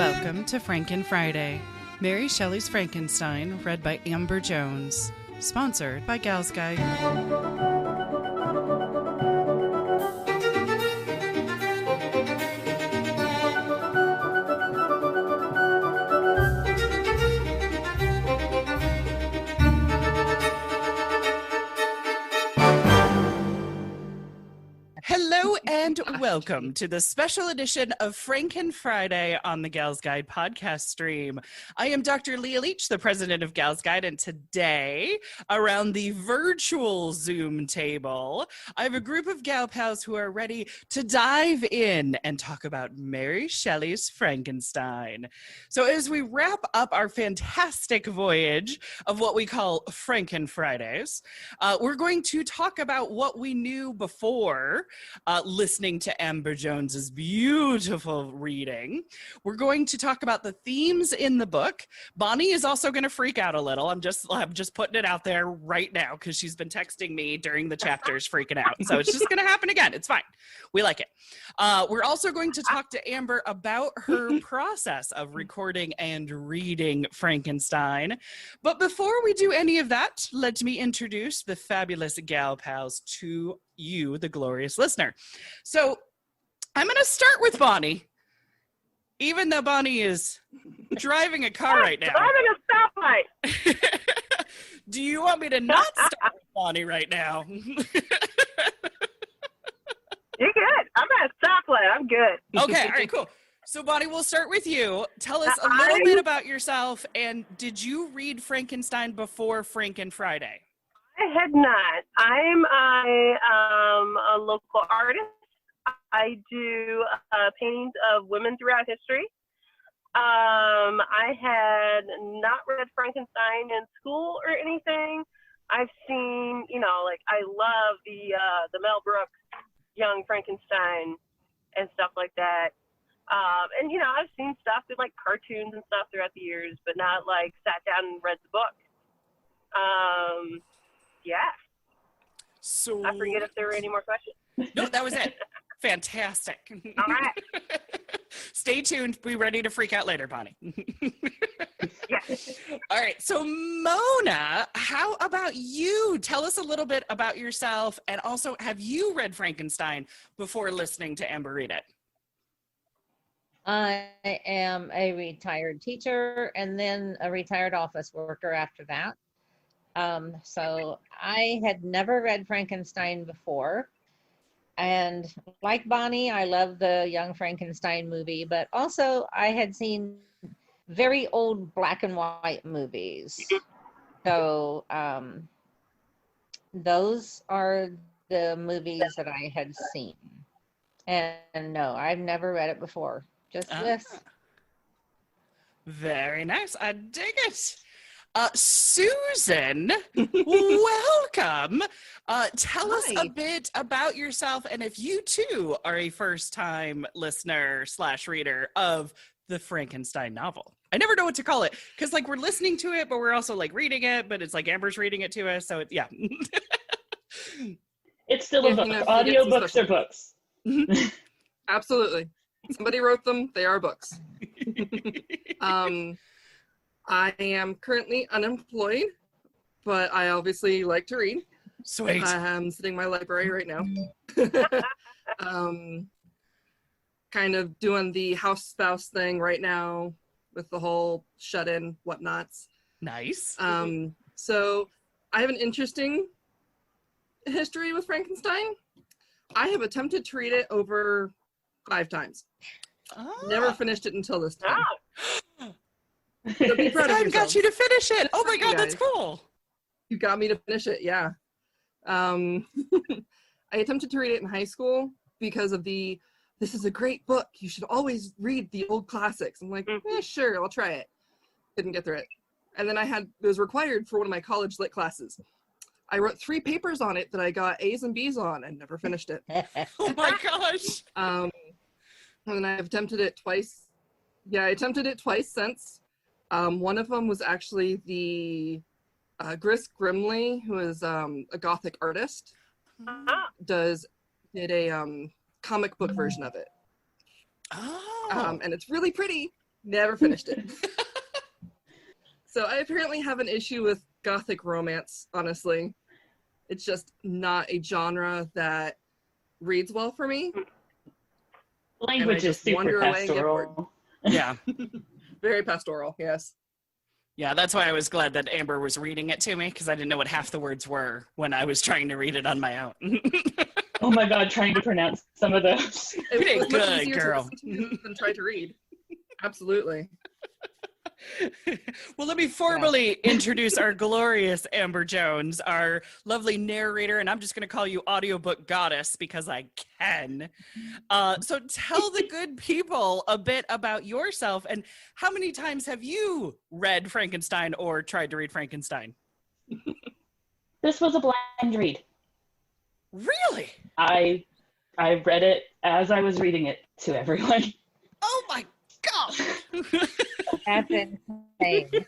Welcome to Franken Friday, Mary Shelley's Frankenstein, read by Amber Jones, sponsored by Gals Guide. Hello and welcome to the special edition of Franken Friday on the Gals Guide podcast stream. I am Dr. Leah Leach, the president of Gals Guide, and today, around the virtual Zoom table, I have a group of gal pals who are ready to dive in and talk about Mary Shelley's Frankenstein. So as we wrap up our fantastic voyage of what we call Franken Fridays, we're going to talk about what we knew before listening to Amber Jones's beautiful reading. We're going to talk about the themes in the book. Bonnie is also going to freak out a little. I'm just putting it out there right now because she's been texting me during the chapters freaking out. So it's just going to happen again. It's fine. We like it. We're also going to talk to Amber about her process of recording and reading Frankenstein. But before we do any of that, let me introduce the fabulous gal pals to you, the glorious listener. So I'm going to start with Bonnie, even though Bonnie is driving a car right now. Driving a stoplight. Do you want me to not start with Bonnie right now? You're good. I'm at a stoplight. I'm good. Okay, all right, cool. So Bonnie, we'll start with you. Tell us a little bit about yourself, and did you read Frankenstein before Franken Friday? I had not. I'm a local artist. I do paintings of women throughout history. I had not read Frankenstein in school or anything. I've seen, I love the Mel Brooks Young Frankenstein and stuff like that. And I've seen stuff in like cartoons and stuff throughout the years, but not like sat down and read the book. Yeah. So I forget if there were any more questions. No, that was it. Fantastic. All right. Stay tuned. Be ready to freak out later, Bonnie. Yes. All right. So Mona, how about you? Tell us a little bit about yourself, and also, have you read Frankenstein before listening to Amber read it? I am a retired teacher and then a retired office worker after that. So I had never read Frankenstein before. And like Bonnie, I love the Young Frankenstein movie, but also I had seen very old black and white movies. So those are the movies that I had seen. And no, I've never read it before. Just this. Very nice. I dig it. Susan, welcome. Tell us a bit about yourself, and if you too are a first-time listener / reader of the Frankenstein novel. I never know what to call it because we're listening to it, but we're also reading it, but it's Amber's reading it to us, so yeah. It's still a book. Audiobooks are books. Absolutely. Somebody wrote them. They are books. I am currently unemployed, but I obviously like to read. Sweet. I'm sitting in my library right now. Kind of doing the house spouse thing right now with the whole shut-in whatnots. Nice. So I have an interesting history with Frankenstein. I have attempted to read it over 5 times. Never finished it until this time. So be proud of I yourself. got you to finish it. Oh my God, that's cool. You got me to finish it, yeah. I attempted to read it in high school because of this is a great book. You should always read the old classics. I'm like, sure, I'll try it. Didn't get through it. And then it was required for one of my college lit classes. I wrote 3 papers on it that I got A's and B's on and never finished it. Oh my gosh. And then I've attempted it twice. Yeah, I attempted it twice since. One of them was actually the Gris Grimley, who is a Gothic artist, did a comic book version of it. Oh. And it's really pretty, Never finished it. So I apparently have an issue with Gothic romance, honestly. It's just not a genre that reads well for me. Language is super pastoral. Yeah. Very pastoral, yes. Yeah, that's why I was glad that Amber was reading it to me, because I didn't know what half the words were when I was trying to read it on my own. Oh my God, trying to pronounce some of those. You did It was much good, easier girl. to listen to than try to read. Absolutely. Well, let me formally introduce our glorious Amber Jones, our lovely narrator, and I'm just going to call you audiobook goddess because I can. So tell the good people a bit about yourself, and how many times have you read Frankenstein or tried to read Frankenstein? This was a blind read. Really? I read it as I was reading it to everyone. Oh my God. That's insane.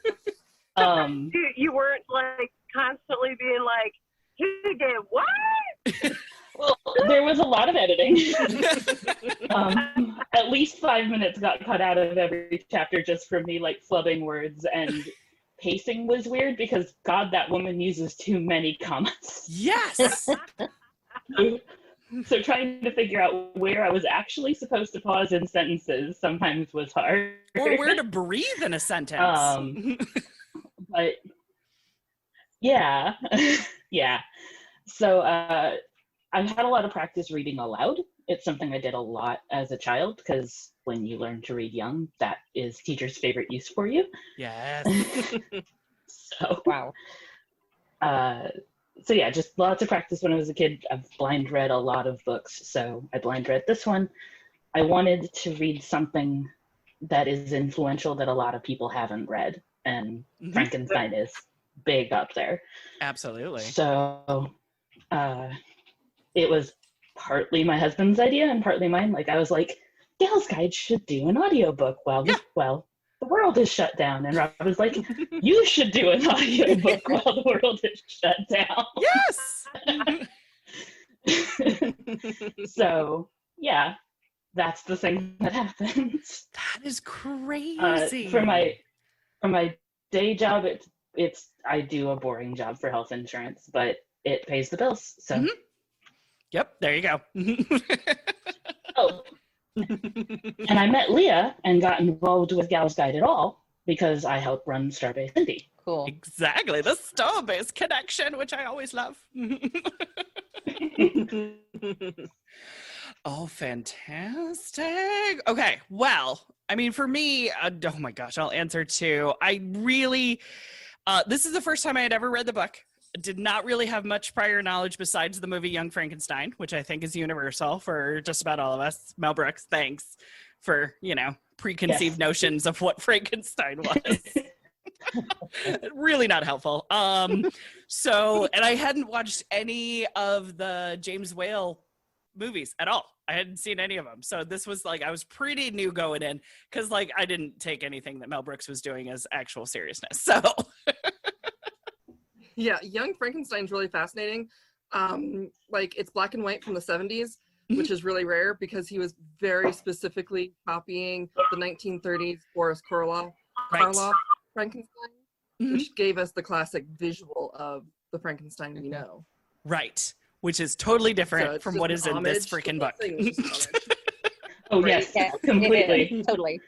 You weren't like constantly being like, "You did what?" Well, there was a lot of editing. At least 5 minutes got cut out of every chapter just from me like flubbing words, and pacing was weird because God, that woman uses too many commas. Yes. So trying to figure out where I was actually supposed to pause in sentences sometimes was hard. Or where to breathe in a sentence. But yeah, yeah. So I've had a lot of practice reading aloud. It's something I did a lot as a child because when you learn to read young, that is teacher's favorite use for you. Yes. So Wow. So yeah, just lots of practice when I was a kid. I've blind read a lot of books, so I blind read this one. I wanted to read something that is influential that a lot of people haven't read, and Frankenstein is big up there. Absolutely. So it was partly my husband's idea and partly mine. Like I was like, Gal's Guide should do an audiobook while the world is shut down. And Rob was like, you should do an audiobook while the world is shut down. Yes. So yeah, that's the thing that happens. That is crazy. For my day job, it's I do a boring job for health insurance, but it pays the bills. So Yep, there you go. Oh. And I met Leah and got involved with Gal's Guide at All because I help run Starbase Indie. Cool. Exactly, the Starbase connection, which I always love. Oh, fantastic. Okay, well, I mean, for me, oh my gosh, I'll answer too. I really, this is the first time I had ever read the book. Did not really have much prior knowledge besides the movie Young Frankenstein, which I think is universal for just about all of us. Mel Brooks, thanks for, preconceived notions of what Frankenstein was. Really not helpful. So, and I hadn't watched any of the James Whale movies at all. I hadn't seen any of them. So this was like, I was pretty new going in because I didn't take anything that Mel Brooks was doing as actual seriousness. So yeah, Young Frankenstein's really fascinating. It's black and white from the 70s, which is really rare because he was very specifically copying the 1930s Boris Karloff Frankenstein, which gave us the classic visual of the Frankenstein we know. Right, which is totally different from what is in this freaking book. Oh, yes, completely. Totally.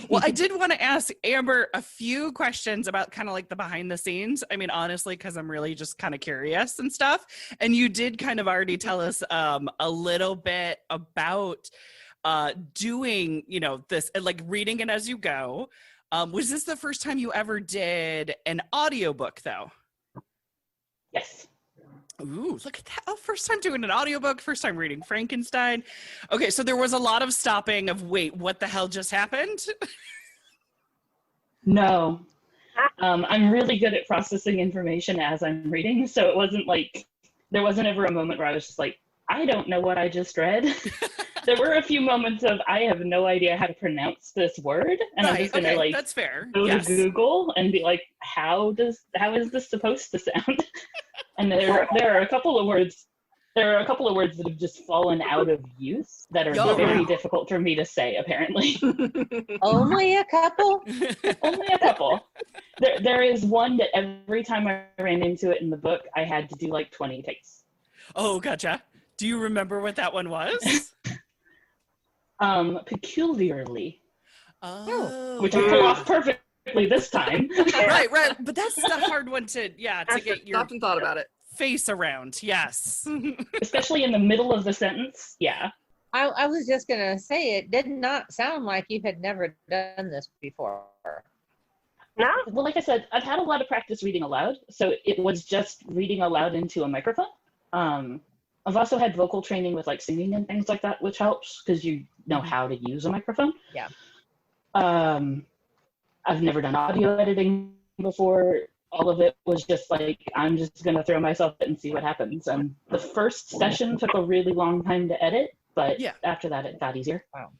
Well, I did want to ask Amber a few questions about kind of like the behind the scenes. I mean, honestly, because I'm really just kind of curious and stuff. And you did kind of already tell us a little bit about doing, this, like reading it as you go. Was this the first time you ever did an audiobook though? Yes. Ooh, look at that. Oh, first time doing an audiobook, first time reading Frankenstein. Okay, so there was a lot of stopping of, wait, what the hell just happened? No. I'm really good at processing information as I'm reading, so it wasn't like, there wasn't ever a moment where I was just like, I don't know what I just read. There were a few moments of, I have no idea how to pronounce this word, and I'm just gonna that's fair. go to Google and be like, how is this supposed to sound? And there are a couple of words There are a couple of words that have just fallen out of use that are very difficult for me to say, apparently. Only a couple? Only a couple. There is one that every time I ran into it in the book, I had to do like 20 takes. Oh, gotcha. Do you remember what that one was? Peculiarly. Oh. Which I pull off perfectly this time. Right. But that's the hard one to get your Stopped and thought about it. face around. Yes. Especially in the middle of the sentence. Yeah. I was just going to say, it did not sound like you had never done this before. No? Well, like I said, I've had a lot of practice reading aloud, so it was just reading aloud into a microphone. I've also had vocal training with like singing and things like that, which helps because you know how to use a microphone. Yeah. I've never done audio editing before. All of it was just like, I'm just going to throw myself in and see what happens. And the first session took a really long time to edit, but after that it got easier. Wow.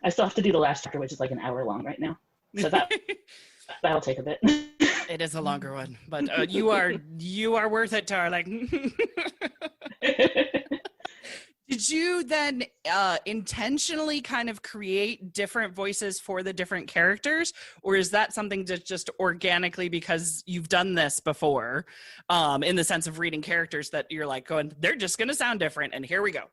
I still have to do the last chapter, which is like an hour long right now. So that'll take a bit. It is a longer one, but you are worth it, darling. Did you then intentionally kind of create different voices for the different characters, or is that something that just organically, because you've done this before, in the sense of reading characters that you're like going, they're just going to sound different, and here we go?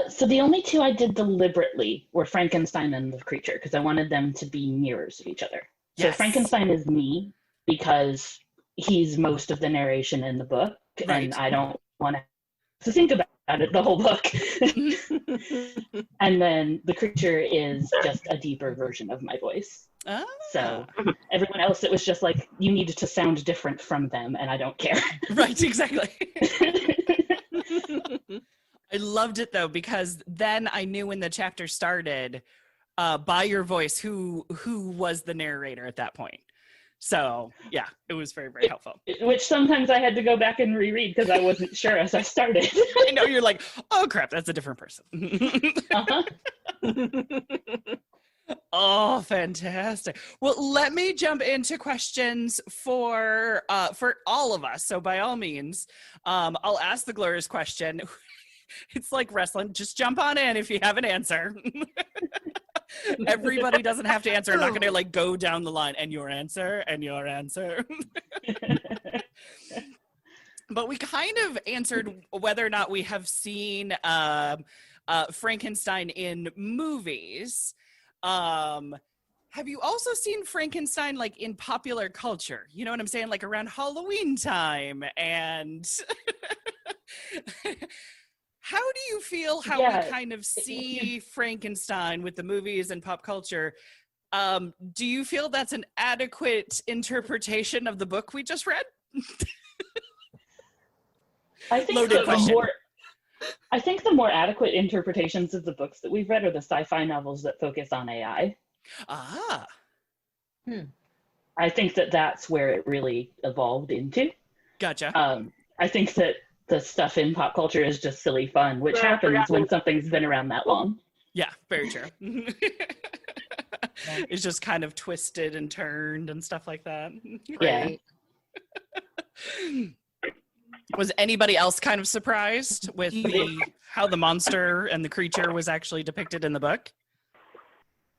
So the only two I did deliberately were Frankenstein and the creature, because I wanted them to be mirrors of each other. So Frankenstein is me because he's most of the narration in the book, and I don't want to think about it the whole book. And then the creature is just a deeper version of my voice. So everyone else, it was just like, you needed to sound different from them, and I don't care. Right, exactly. I loved it though, because then I knew when the chapter started, by your voice, who was the narrator at that point. So yeah, it was very, very helpful. Which sometimes I had to go back and reread because I wasn't sure as I started. I know, you're like, oh crap, that's a different person. Oh, fantastic. Well, let me jump into questions for all of us. So by all means, I'll ask the glorious question. It's like wrestling. Just jump on in if you have an answer. Everybody doesn't have to answer. I'm not going to like go down the line and your answer and your answer. But we kind of answered whether or not we have seen Frankenstein in movies. Have you also seen Frankenstein like in popular culture? You know what I'm saying? Like around Halloween time and how do you feel we kind of see Frankenstein with the movies and pop culture? Do you feel that's an adequate interpretation of the book we just read? I think the more adequate interpretations of the books that we've read are the sci-fi novels that focus on AI. I think that's where it really evolved into. Gotcha. I think that the stuff in pop culture is just silly fun, which happens when something's been around that long. Yeah, very true. It's just kind of twisted and turned and stuff like that. Right. Was anybody else kind of surprised with how the monster and the creature was actually depicted in the book?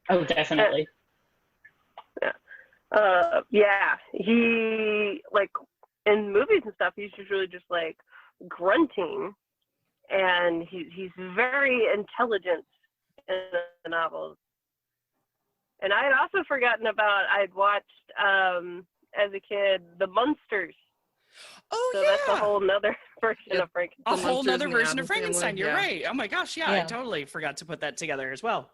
Oh, definitely. Yeah. He, like, in movies and stuff, he's usually just, like, grunting, and he's very intelligent in the novels. And I had also forgotten about, I'd watched, as a kid, The Munsters. Oh, so that's a whole nother version of Frankenstein. A whole nother version of Frankenstein. You're right. Oh my gosh, I totally forgot to put that together as well.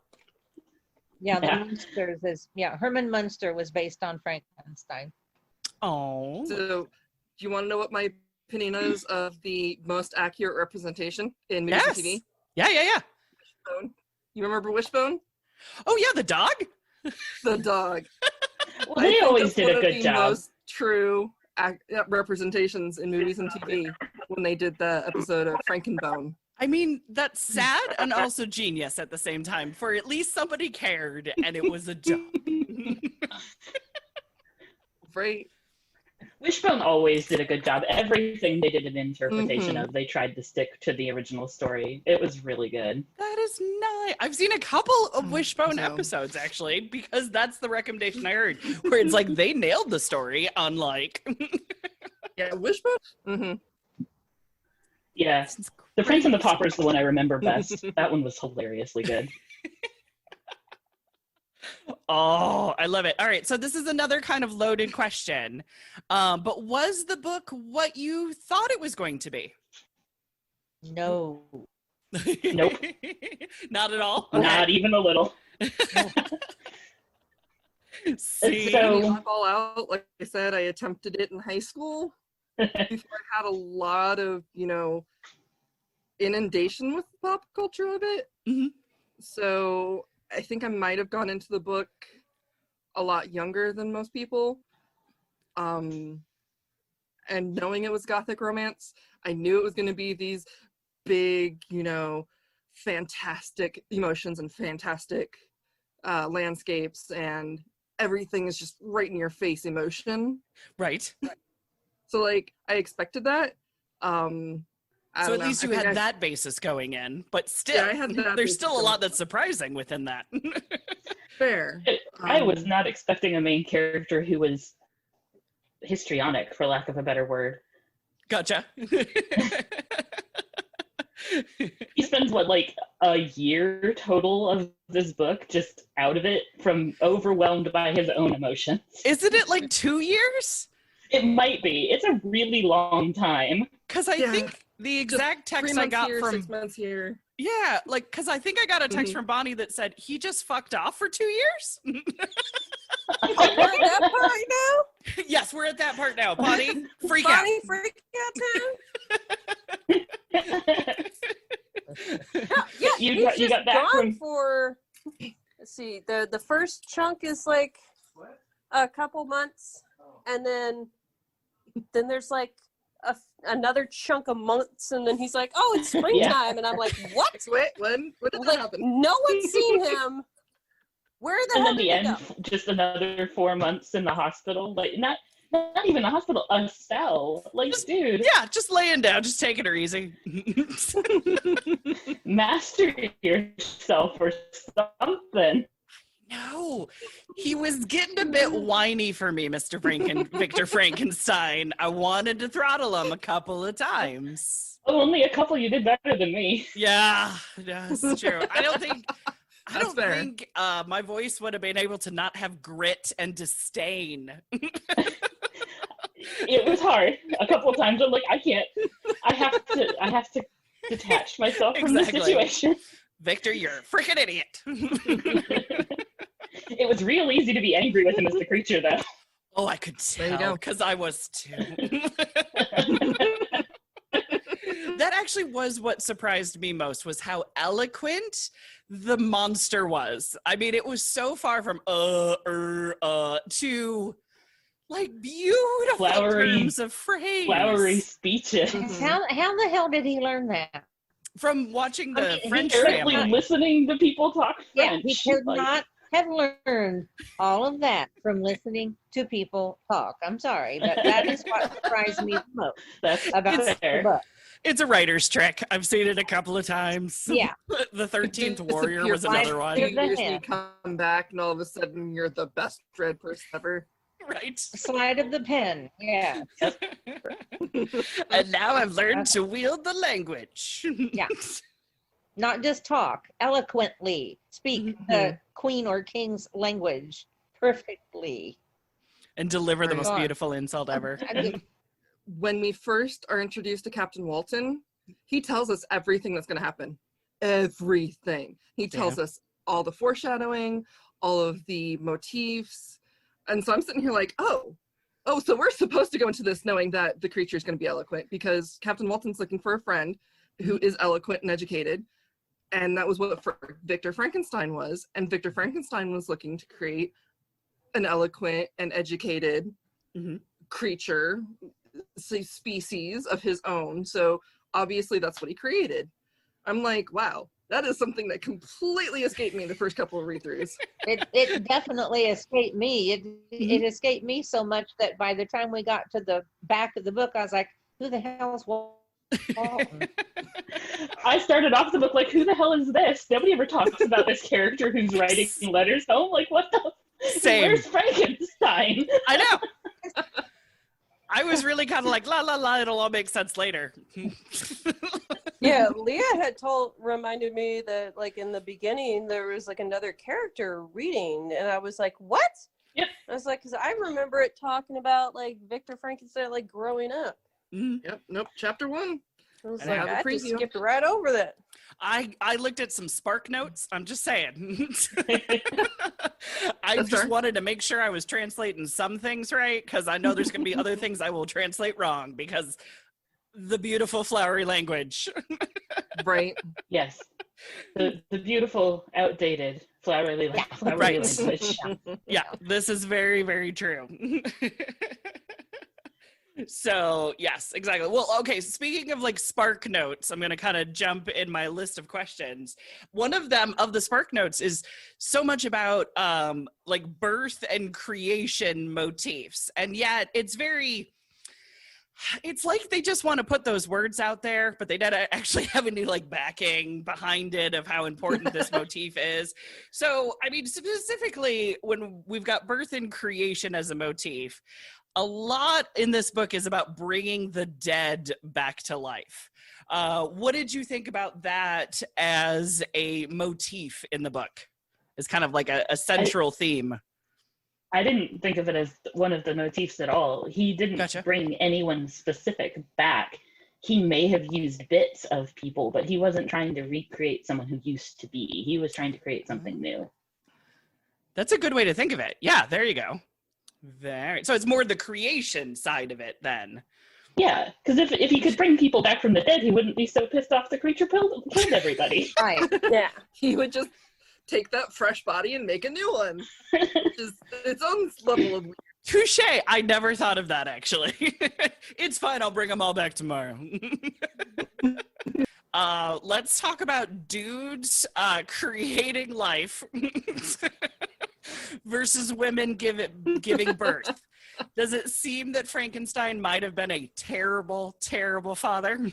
Yeah, the Munsters is, Herman Munster was based on Frankenstein. Oh. So, do you want to know what my opinion is of the most accurate representation in movies and TV? Yeah. Wishbone. You remember Wishbone? Oh yeah, the dog? The dog. Well, they always did a good job. Most true representations in movies and TV when they did the episode of Frankenbone. I mean, that's sad and also genius at the same time, for at least somebody cared and it was a dog. Right. Wishbone always did a good job. Everything they did an interpretation of, they tried to stick to the original story. It was really good. That is nice. I've seen a couple of Wishbone so- episodes, actually, because that's the recommendation I heard, where it's like they nailed the story, unlike... Yeah, Wishbone? Mm-hmm. Yeah. The Prince and the Pauper is the one I remember best. That one was hilariously good. Oh, I love it. All right, so this is another kind of loaded question. But was the book what you thought it was going to be? No. Nope. Not at all? Not even a little. See? So- Knock all out. Like I said, I attempted it in high school before I had a lot of, inundation with pop culture of it. Mhm. So I think I might have gone into the book a lot younger than most people. And knowing it was Gothic romance, I knew it was going to be these big, fantastic emotions and fantastic landscapes, and everything is just right in your face emotion. Right. So I expected that. I So don't at know. least I you think had that basis going in, but still, Yeah, I had that there's basis still a going lot that's surprising within that. fair. I was not expecting a main character who was histrionic, for lack of a better word. Gotcha. He spends, a year total of this book just out of it, from overwhelmed by his own emotions. Isn't it 2 years? It might be. It's a really long time. Because I think the exact Just 3 text I months got here, from 6 months here. yeah, because I think I got a text Mhm. from Bonnie that said he just fucked off for 2 years. We're at that part right now? Yes, we're at that part now. Bonnie, freak out. Bonnie, freak out time? Yeah, You he's got- you just got that gone from- for, let's see, the first chunk is a couple months, and then there's another chunk of months, and then he's like, oh, it's springtime, and I'm like, what? Wait, when did that happen? No one's seen him. Where the And hell then did the he end, go? just another 4 months in the hospital. Not even a hospital, a cell. Dude, Yeah, just laying down, just taking her easy. master yourself or something. No, he was getting a bit whiny for me, Victor Frankenstein. I wanted to throttle him a couple of times. Oh, only a couple. You did better than me. Yeah, that's true. I don't think That's fair. my voice would have been able to not have grit and disdain. It was hard. A couple of times I'm like, I can't. I have to detach myself from the Exactly. situation. Victor, you're a freaking idiot. It was real easy to be angry with him as the creature, though. Oh, I could There you tell go. because I was too. That actually was what surprised me most, was how eloquent the monster was. I mean, it was so far from to beautiful Flowery- terms of phrase. Flowery speeches. Mhm. How the hell did he learn that? From watching the Okay, French Apparently family. listening to people talk Yeah, French. he could not have learned all of that from listening to people talk. I'm sorry, but that is what surprised me the most That's about the fair. book. It's a writer's trick. I've seen it a couple of times. Yeah. The 13th Disappear Warrior was for another like one. 2 the years and you head. come back and all of a sudden you're the best dread person ever. Right. Slide of the pen. Yeah. And now I've learned to wield the language. Yeah. Not just talk, eloquently speak the queen or king's language perfectly. And deliver the most Right. beautiful insult ever. I mean, When we first are introduced to Captain Walton, he tells us everything that's going to happen. Everything. He tells us all the foreshadowing, all of the motifs. And so I'm sitting here like, oh, so we're supposed to go into this knowing that the creature is going to be eloquent, because Captain Walton's looking for a friend who is eloquent and educated. And that was what Victor Frankenstein was. And Victor Frankenstein was looking to create an eloquent and educated Mhm. creature, species of his own. So obviously that's what he created. I'm like, wow, That is something that completely escaped me in the first couple of read-throughs. It definitely escaped me. It escaped me so much that by the time we got to the back of the book, I was like, who the hell's Walton? I started off the book like, who the hell is this? Nobody ever talks about this character who's writing letters home. Like, what the? Same. Where's Frankenstein? I know. I was really kind of like, la, la, la, it'll all make sense later. Yeah, Leah had reminded me that like in the beginning there was like another character reading, and I was like, what? Yep. I was like, because I remember it talking about like Victor Frankenstein like growing up. Yep. Nope. Chapter 1. I was And like, I have a I just preview. skipped right over that. I looked at some Spark notes. I'm just saying. I That's just fair. wanted to make sure I was translating some things right, because I know there's going to be other things I will translate wrong, because the beautiful flowery language. Right. Yes. The beautiful, outdated, flowery Right. language. Yeah, this is very, very true. So yes, exactly. Well, okay, speaking of like Spark notes, I'm going to kind of jump in my list of questions. One of them, of the Spark notes, is so much about like birth and creation motifs, and yet it's like they just want to put those words out there, but they don't actually have any like backing behind it of how important this motif is. So, I mean, specifically when we've got birth and creation as a motif, a lot in this book is about bringing the dead back to life. What did you think about that as a motif in the book? It's kind of like a central theme. I didn't think of it as one of the motifs at all. He didn't Gotcha. bring anyone specific back. He may have used bits of people, but he wasn't trying to recreate someone who used to be. He was trying to create something new. That's a good way to think of it. Yeah, there you go. So it's more the creation side of it then. Yeah, because if he could bring people back from the dead, he wouldn't be so pissed off the creature killed everybody. Right. Yeah. He would just take that fresh body and make a new one. Which is its own level of weird. Touche. I never thought of that, actually. It's fine. I'll bring them all back tomorrow. Let's talk about dudes creating life versus women giving birth. Does it seem that Frankenstein might have been a terrible, terrible father?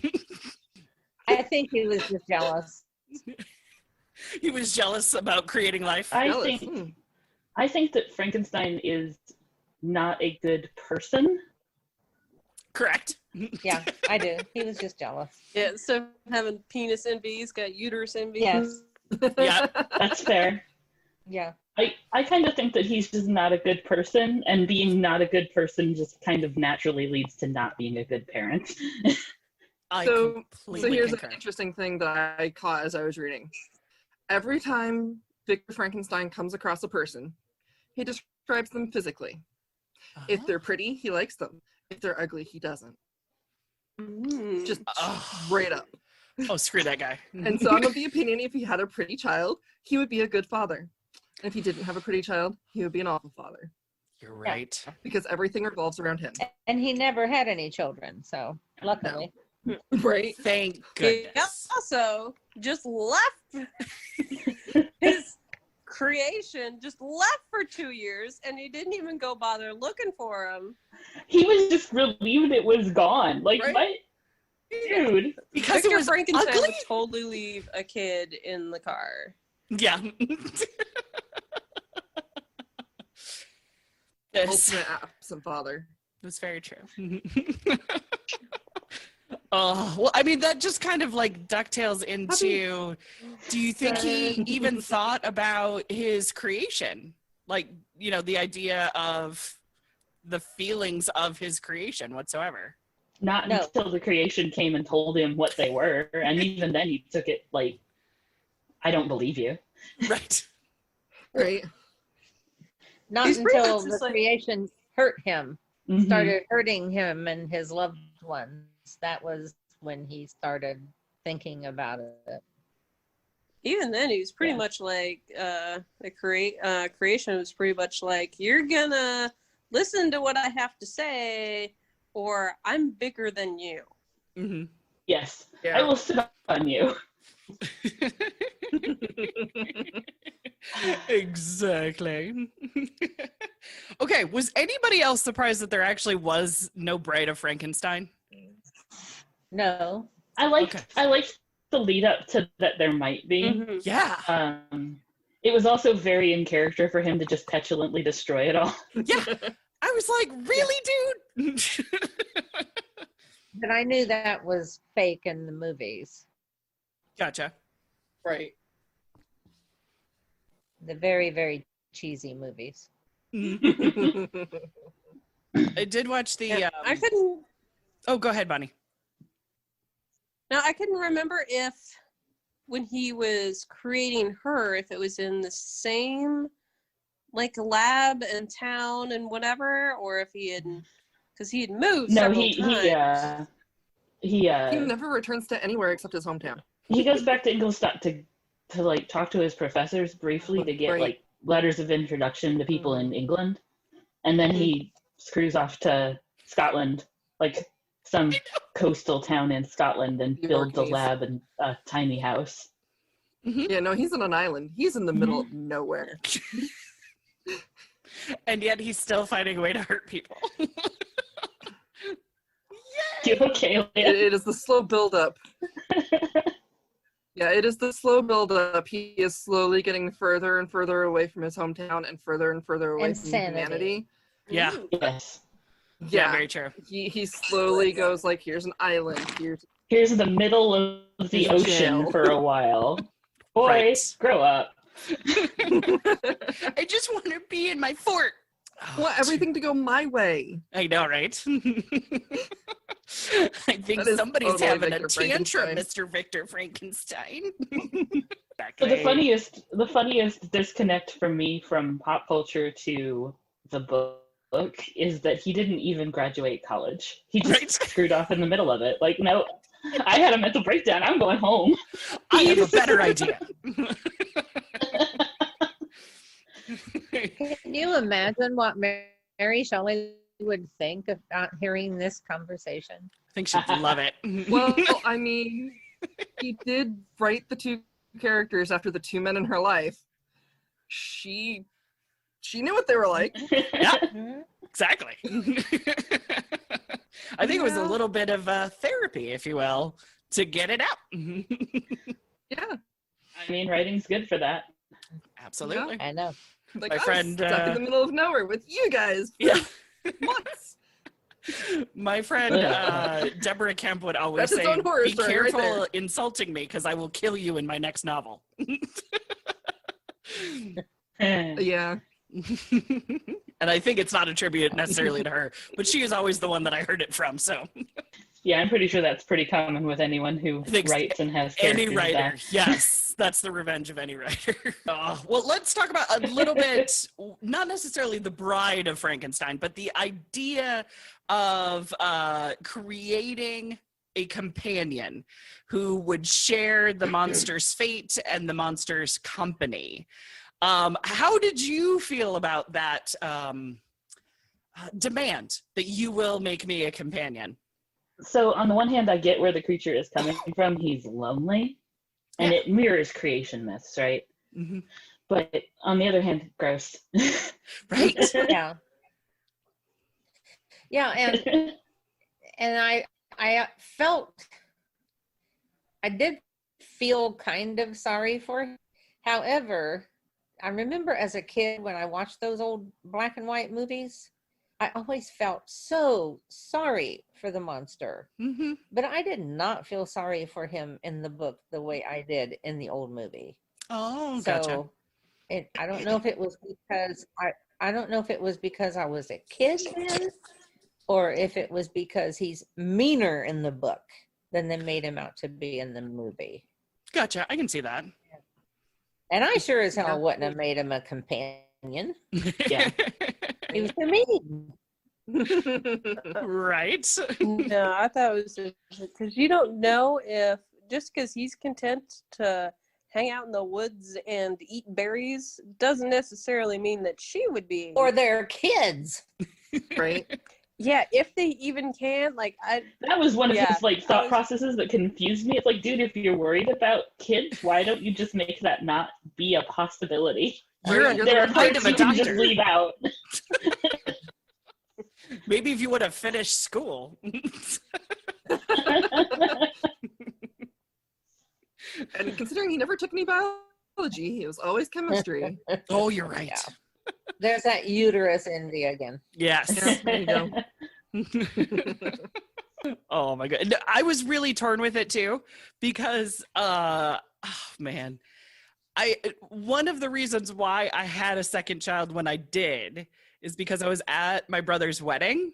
I think he was just jealous. He was jealous about creating life. I Jealous. think that Frankenstein is not a good person. Correct. Yeah, I do. He was just jealous. Yeah, so having penis envy, he's got uterus envy. Yes. Yeah. That's fair. Yeah. I kind of think that he's just not a good person, and being not a good person just kind of naturally leads to not being a good parent. I So completely here's concur. an interesting thing that I caught as I was reading. Every time Victor Frankenstein comes across a person, he describes them physically. If they're pretty, he likes them. If they're ugly, he doesn't. Mm. Just Oh. straight up. Oh, screw that guy. And so I'm of the opinion if he had a pretty child, he would be a good father. If he didn't have a pretty child, he would be an awful father. You're right. Because everything revolves around him. And he never had any children, so luckily. Right? Thank He goodness. also just left his creation, just left for 2 years, and he didn't even go bother looking for him. He was just relieved it was gone. Like, Right? what? Dude. Because Victor it was Frankenstein ugly. would totally leave a kid in the car. Yeah. Yes, Ultimate absent father. that's very true. Oh, well, I mean, that just kind of like ducktails into, do you think he even thought about his creation? Like, you know, the idea of the feelings of his creation whatsoever. Not No. until the creation came and told him what they were. And even then he took it like, I don't believe you. Right. Right? Not He's pretty until much the just like- creation hurt him, Mhm. started hurting him and his loved ones. That was when he started thinking about it. Even then, he was pretty Yeah. much like the creation was pretty much like, you're gonna listen to what I have to say, or I'm bigger than you. Hmm. Yes. Yeah. I will sit on you. Exactly. Okay, was anybody else surprised that there actually was no Bride of Frankenstein? No. I liked the lead up to that there might be. Mm-hmm. Yeah. It was also very in character for him to just petulantly destroy it all. Yeah. I was like, really, dude? But I knew that was fake in the movies. Gotcha. Right. The very, very cheesy movies. I did watch the. Yeah, I couldn't. Oh, go ahead, Bonnie. Now I couldn't remember if when he was creating her, if it was in the same like lab and town and whatever, or if he had, because he had moved several times. He never returns to anywhere except his hometown. He goes back to Ingolstadt to like talk to his professors briefly to get like letters of introduction to people in England, and then he screws off to Scotland, like some coastal town in Scotland, and builds a lab and a tiny house. Yeah, no, he's on an island. He's in the middle of nowhere. And yet he's still finding a way to hurt people. You okay, Leah? It is the slow build-up. Yeah, it is the slow build-up. He is slowly getting further and further away from his hometown and further away from humanity. Yeah. Yes. Yeah, very true. He slowly goes like, here's an island. Here's the middle of the ocean for a while. Boys, grow up. I just want to be in my fort. I want everything to go my way. I know, right? I think somebody's totally having Victor a tantrum, Frankenstein. Mr. Victor Frankenstein. So the funniest disconnect for me from pop culture to the book is that he didn't even graduate college. He just screwed off in the middle of it. Like, no, I had a mental breakdown. I'm going home. I have a better idea. Can you imagine what Mary Shelley would think about hearing this conversation? I think she'd love it. Well, I mean, he did write the two characters after the two men in her life. She knew what they were like. Yeah, exactly. I think it was a little bit of therapy, if you will, to get it out. Yeah. I mean, writing's good for that. Absolutely. I know. Like, My I was friend, stuck in the middle of nowhere with you guys for months. My friend Deborah Kemp would always That's say, his own horror be story careful right there. insulting me because I will kill you in my next novel. Yeah. And I think it's not attributed necessarily to her, but she is always the one that I heard it from. So Yeah, I'm pretty sure that's pretty common with anyone who writes and has characters. any writer, back. yes, that's the revenge of any writer. Well, let's talk about a little bit, not necessarily the Bride of Frankenstein, but the idea of creating a companion who would share the monster's fate and the monster's company. How did you feel about that demand that you will make me a companion? So on the one hand, I get where the creature is coming from. He's lonely, and it mirrors creation myths, right? Mm-hmm. But on the other hand, gross. Right? Yeah. Yeah, and I did feel kind of sorry for him. However, I remember as a kid when I watched those old black and white movies, I always felt so sorry for the monster. Mm-hmm. But I did not feel sorry for him in the book the way I did in the old movie. Oh, gotcha. So I don't know if it was because I don't know if it was because I was a kid then, or if it was because he's meaner in the book than they made him out to be in the movie. Gotcha. I can see that. And I sure as hell wouldn't have made him a companion. Yeah. He was too mean. Right? No, I thought it was because you don't know if just because he's content to hang out in the woods and eat berries doesn't necessarily mean that she would be. Or their kids. Right? Yeah, if they even can, like That was one of Yeah, his like thought I was- processes that confused me. It's like, dude, if you're worried about kids, why don't you just make that not be a possibility? You're You're There are the kind parts of a you can just doctor. leave out. Maybe if you would have finished school. And considering he never took any biology, he was always chemistry. Oh, you're right. Yeah. There's that uterus envy again. Yes. Yeah, there you go. Oh my god. I was really torn with it too because man. One of the reasons why I had a second child when I did is because I was at my brother's wedding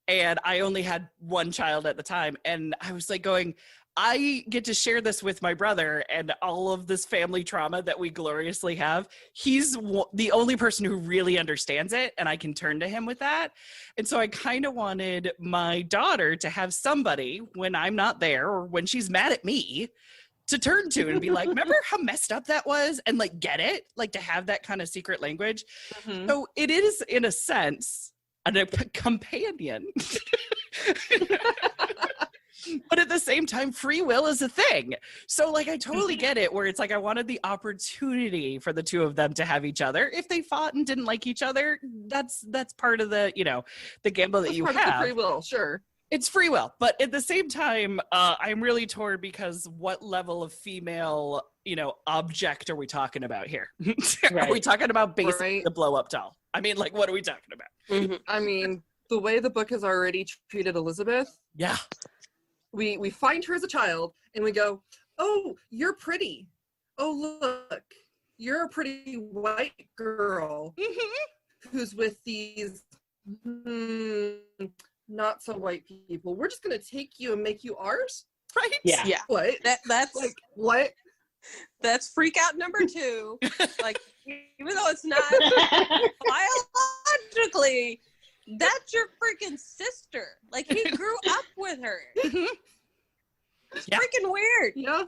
and I only had one child at the time, and I was like going, I get to share this with my brother and all of this family trauma that we gloriously have. He's the only person who really understands it, and I can turn to him with that. And so I kind of wanted my daughter to have somebody when I'm not there or when she's mad at me to turn to and be like, remember how messed up that was? And like, get it? Like to have that kind of secret language. Mhm. So it is, in a sense, a companion. But at the same time, free will is a thing. So like, I totally get it where it's like, I wanted the opportunity for the two of them to have each other. If they fought and didn't like each other, that's part of the, the gamble that That's you part of have. the free will, sure. It's free will, but at the same time, I'm really torn because what level of female, object are we talking about here? Are we talking about basically Right. the blow up doll? I mean, like, what are we talking about? I mean, the way the book has already treated Elizabeth, Yeah. we find her as a child and we go, oh, you're pretty. Oh, look, you're a pretty white girl who's with these not so white people. We're just going to take you and make you ours? Right? Yeah. yeah, What? that's Like, what? that's freak out number 2. Like, even though it's not biologically, that's your freaking sister. Like, he grew up with her. It's Yeah. freaking weird. Yeah,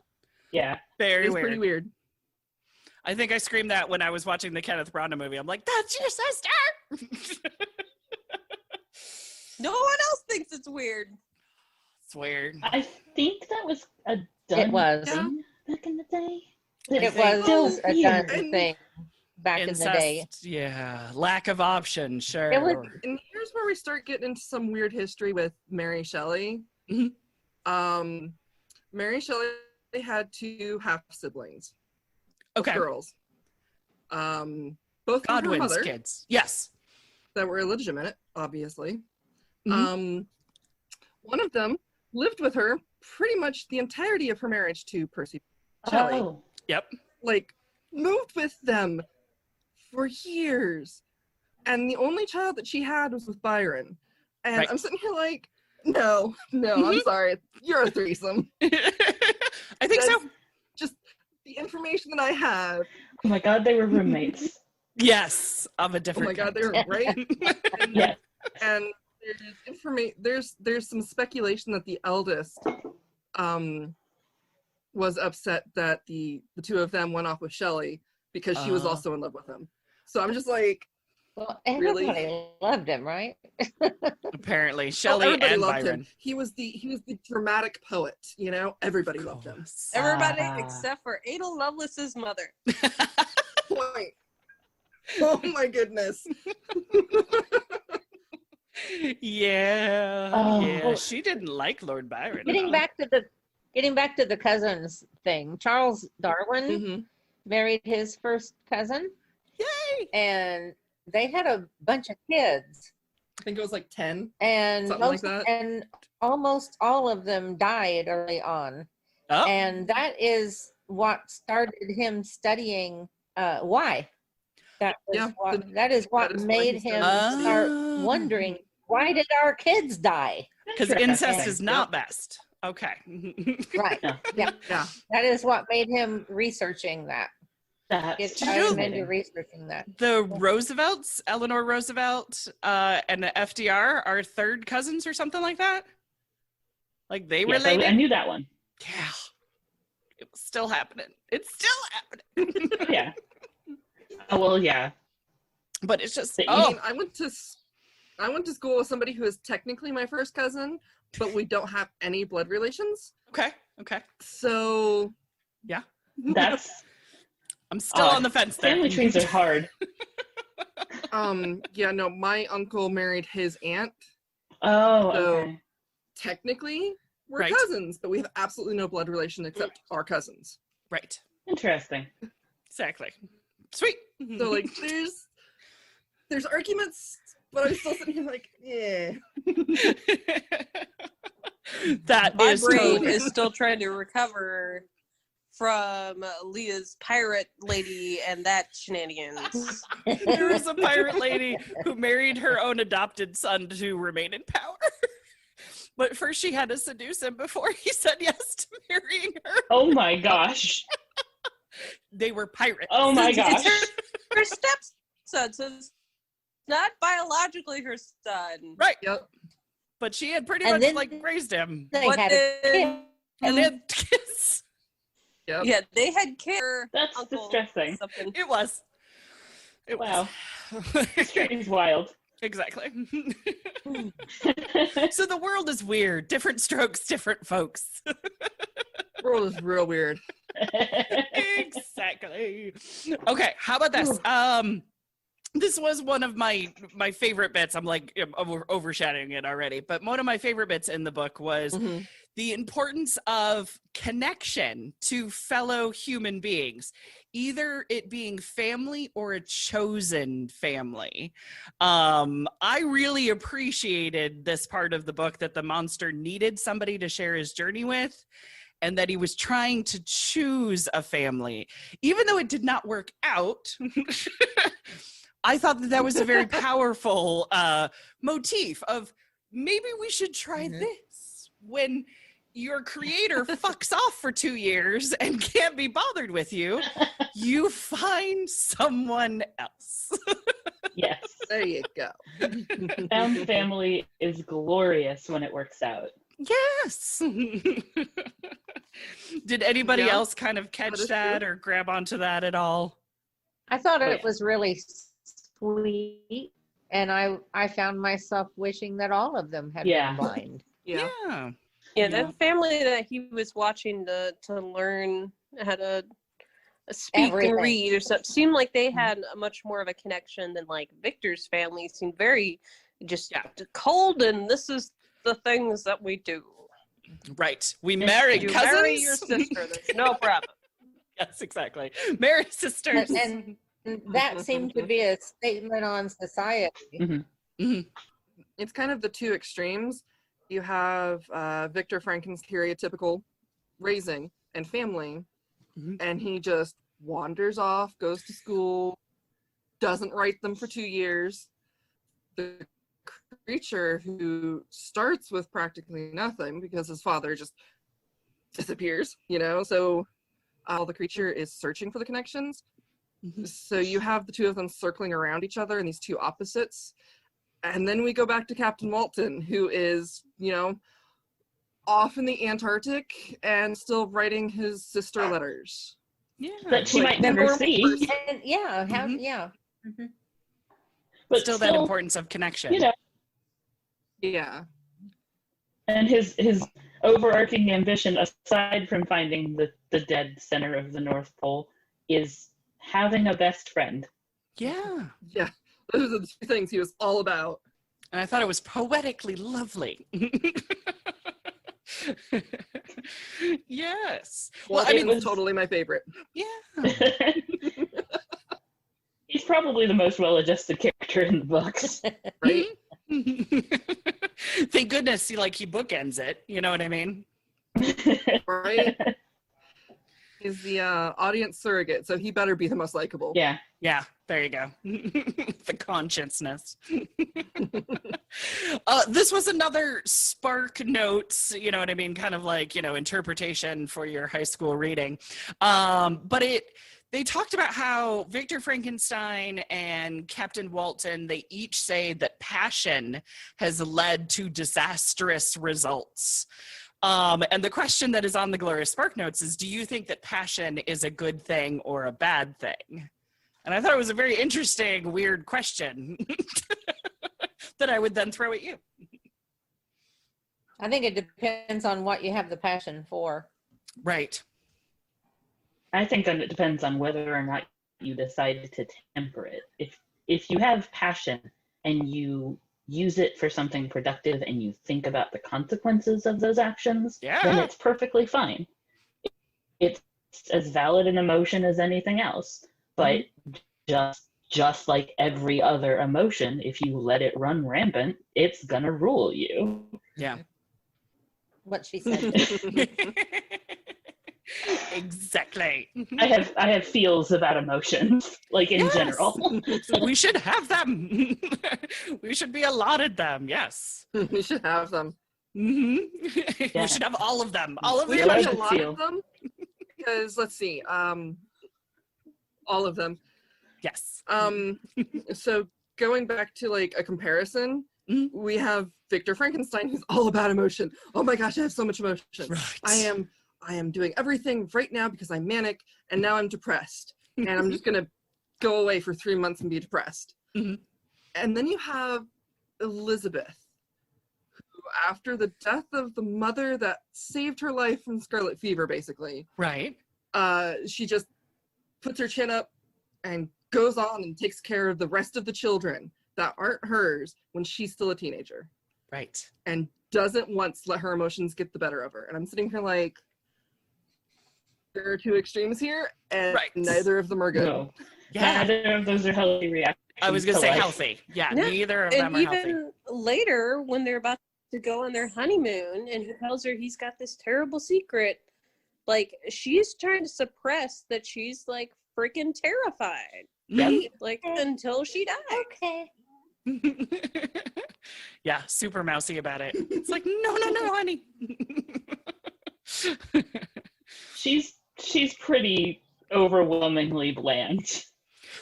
Yeah. Very it's weird. pretty weird. I think I screamed that when I was watching the Kenneth Branagh movie. I'm like, that's your sister! No one else thinks it's weird. It's weird. I think that was a done It was. thing back in the day. It think- was a weird. done thing back in the day. Incest, yeah. Lack of option, sure. It was- And here's where we start getting into some weird history with Mary Shelley. Mhm. Mary Shelley had 2 half siblings, okay. girls. Both from her Godwin's mother kids. Yes. that were illegitimate, obviously. Mhm. One of them lived with her pretty much the entirety of her marriage to Percy Shelley. Oh. Yep. Like, moved with them for years. And the only child that she had was with Byron. And Right. I'm sitting here like, no, I'm sorry. You're a threesome. I think so. That's just the information that I have. Oh my god, they were roommates. Yes, of a Oh different. my god, they were right. Yeah. And there's some speculation that the eldest was upset that the 2 of them went off with Shelley because she was also in love with him. So I'm just like, Well, Really? everybody loved him, right? Apparently, oh, Shelley everybody and loved Byron. him. He was the dramatic poet, Everybody loved him. Everybody Ah. except for Ada Lovelace's mother. Point. Oh my goodness. Yeah, Oh. yeah. She didn't like Lord Byron. Getting back to the cousins thing. Charles Darwin Mhm. married his first cousin, Yay! and they had a bunch of kids, I think it was like 10. and Something like that. and almost all of them died early on, Oh, and that is what started him studying why. That is what that is why made he him started- start Oh. wondering, why did our kids die? because Interesting. incest is not best. Okay. Right. Yeah. Yeah. Yeah. That is what made him researching that. That's It you got know- him into researching that. The Roosevelts, Eleanor Roosevelt, and the FDR are third cousins or something like that. Like they Yes, I related. knew that one. Yeah. It was still happening. It's still happening. Yeah. Oh well, yeah. But it's just The I oh mean, I went to I went to school with somebody who is technically my first cousin, but we don't have any blood relations. Okay. So Yeah. That's I'm still on the fence there. family trees are hard. no, my uncle married his aunt. Oh, So okay. technically we're Right. cousins, but we have absolutely no blood relation except our cousins. Right. Interesting. Exactly. Sweet. So like there's arguments, but I'm still sitting here like, yeah. That My is brain totally- is still trying to recover from Leah's pirate lady and that shenanigans. There was a pirate lady who married her own adopted son to remain in power. But first she had to seduce him before he said yes to marrying her. Oh my gosh. They were pirates. Oh my gosh. Her stepson, so it's not biologically her son. Right. Yep. But she had pretty And much then- like raised him. They What had a did- kid. And then kiss. Yep. Yeah, they had care. That's uncle distressing. something. It was. It Wow. was. History is wild. Exactly. So the world is weird. Different strokes, different folks. World is real weird. Exactly. Okay, how about this? This was one of my favorite bits. I'm like overshadowing it already, but one of my favorite bits in the book was Mhm. the importance of connection to fellow human beings, either it being family or a chosen family. I really appreciated this part of the book, that the monster needed somebody to share his journey with, and that he was trying to choose a family, even though it did not work out. I thought that was a very powerful motif of maybe we should try this when your creator fucks off for 2 years and can't be bothered with you. You find someone else. Yes. There you go. Found family is glorious when it works out. Yes. Did anybody Yeah, else kind of catch is that true. or grab onto that at all? I thought Oh, it yeah. was really sweet, and I found myself wishing that all of them had Yeah. been blind. Yeah. Yeah. Yeah, Yeah. that family that he was watching to learn how to speak Everything. and read or something seemed like they had a much more of a connection than like Victor's family. Seemed very just cold, and this is the things that we do. Right. We marry You cousins. marry your sister. There's no problem. Yes, exactly. Marry sisters. And that seemed to be a statement on society. It's kind of the two extremes. You have Victor Frankenstein's stereotypical raising and family, Mhm. and he just wanders off, goes to school, doesn't write them for 2 years. The creature who starts with practically nothing because his father just disappears, so all the creature is searching for the connections. Mhm. So you have the two of them circling around each other in these two opposites. And then we go back to Captain Walton, who is, off in the Antarctic and still writing his sister letters. Yeah. That she might Like, never normal see. person. And yeah, Mhm. yeah. Mhm. But Still that importance of connection. you know, Yeah. and his overarching ambition, aside from finding the dead center of the North Pole, is having a best friend. Yeah. Yeah. Those are the two things he was all about. And I thought it was poetically lovely. Yes. Well, I Walton mean, was totally my favorite. yeah. He's probably the most well-adjusted character in the books. Right? Thank goodness he bookends it. You know what I mean? Right? He's the audience surrogate, so he better be the most likable. Yeah. Yeah, there you go. The consciousness. This was another spark notes, you know what I mean? Kind of interpretation for your high school reading. But they talked about how Victor Frankenstein and Captain Walton, they each say that passion has led to disastrous results. And the question that is on the Glorious Spark Notes is, do you think that passion is a good thing or a bad thing? And I thought it was a very interesting, weird question that I would then throw at you. I think it depends on what you have the passion for. Right. I think that it depends on whether or not you decide to temper it. If you have passion and you use it for something productive and you think about the consequences of those actions, then it's perfectly fine. It's as valid an emotion as anything else. But just like every other emotion, if you let it run rampant, it's gonna rule you. Yeah. What she said. Exactly. I have feels about emotions, like in general. We should have them. We should be allotted them. Yes. We should have them. Mm-hmm. Yeah. We should have all of them. All of We the should have emotions. a lot of them. Because let's see, all of them. Yes. So going back to like a comparison, we have Victor Frankenstein, who's all about emotion. Oh my gosh, I have so much emotion. Right. I am doing everything right now because I'm manic, and now I'm depressed, and I'm just gonna go away for 3 months and be depressed. Mm-hmm. And then you have Elizabeth, who, after the death of the mother that saved her life from scarlet fever, basically, Right. she just puts her chin up and goes on and takes care of the rest of the children that aren't hers when she's still a teenager, Right. and doesn't once let her emotions get the better of her. And I'm sitting here like, there are two extremes here, and neither of them are good. No. Yeah. Neither of those are healthy reactions. I was going to say life. healthy. Yeah. No, Neither of and them are healthy. even later, when they're about to go on their honeymoon, and he tells her he's got this terrible secret, like, she's trying to suppress that she's like freaking terrified. Yep. Like, until she died. Okay. Yeah, super mousy about it. It's like, no, honey. She's pretty overwhelmingly bland.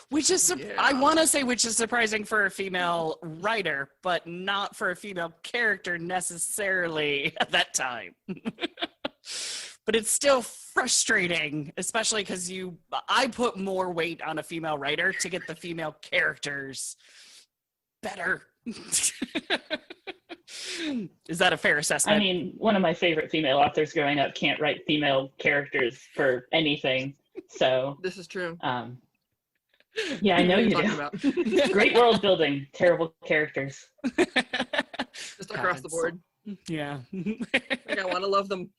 Which is, I want to say, which is surprising for a female writer, but not for a female character necessarily at that time. But it's still frustrating, especially because I put more weight on a female writer to get the female characters better. Is that a fair assessment? I mean, one of my favorite female authors growing up can't write female characters for anything. So This is true. Yeah, I know you Talking do. about. Great world building, terrible characters. Just across the board. Yeah. Like, I want to love them,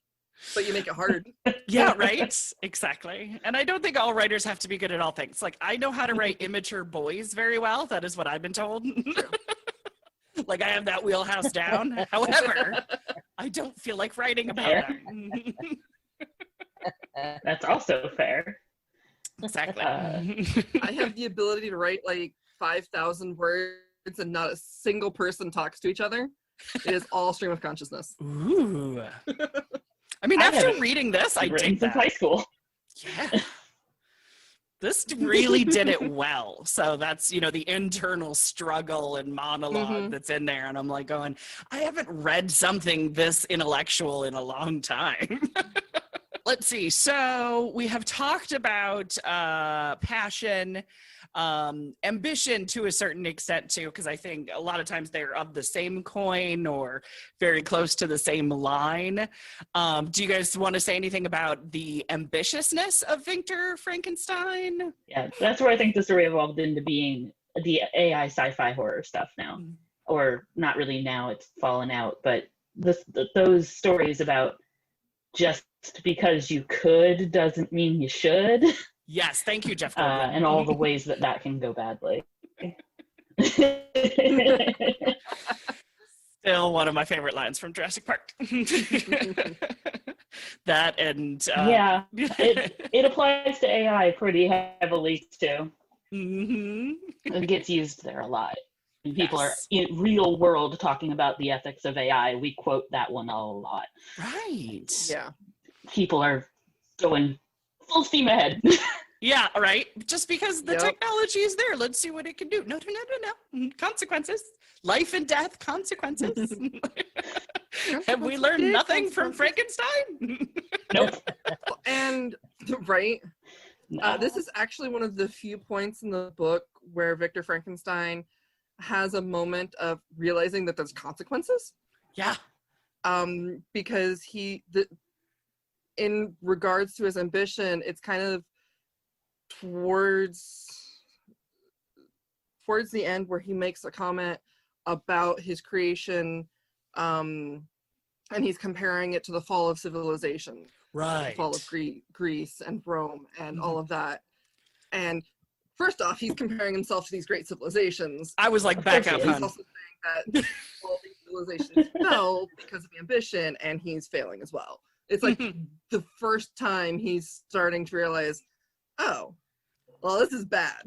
but you make it hard. Yeah, right? Exactly. And I don't think all writers have to be good at all things. Like, I know how to write immature boys very well. That is what I've been told. Like, I have that wheelhouse down. However, I don't feel like writing about them. That's also fair. Exactly. I have the ability to write like 5,000 words and not a single person talks to each other. It is all stream of consciousness. Ooh. I mean, after reading this, I dig that. Since high school. Yeah. This really did it well. So that's, the internal struggle and monologue that's in there. And I'm like going, I haven't read something this intellectual in a long time. Let's see. So we have talked about passion, ambition to a certain extent too, because I think a lot of times they're of the same coin or very close to the same line. Do you guys want to say anything about the ambitiousness of Victor Frankenstein? Yeah, that's where I think the story evolved into being the AI sci-fi horror stuff now. Or not really now, it's fallen out, but those stories about just because you could doesn't mean you should. Yes, thank you, Jeff Goldblum. And all the ways that can go badly. Still one of my favorite lines from Jurassic Park. That and... yeah, it applies to AI pretty heavily too. It gets used there a lot. When people are in real world talking about the ethics of AI, we quote that one a lot. Right. Yeah. People are going full steam ahead. Yeah, right. Just because the technology is there, let's see what it can do. No. Consequences. Life and death consequences. Have we learned nothing from Frankenstein? Nope. And, right? This is actually one of the few points in the book where Victor Frankenstein has a moment of realizing that there's consequences. Yeah. Because in regards to his ambition, it's kind of towards the end where he makes a comment about his creation, and he's comparing it to the fall of civilization, Right. the fall of Greece and Rome and all of that. And first off, he's comparing himself to these great civilizations. I was like, back up, He's hon. also saying that all these civilizations fell because of ambition, and he's failing as well. It's like the first time he's starting to realize, oh, well, this is bad.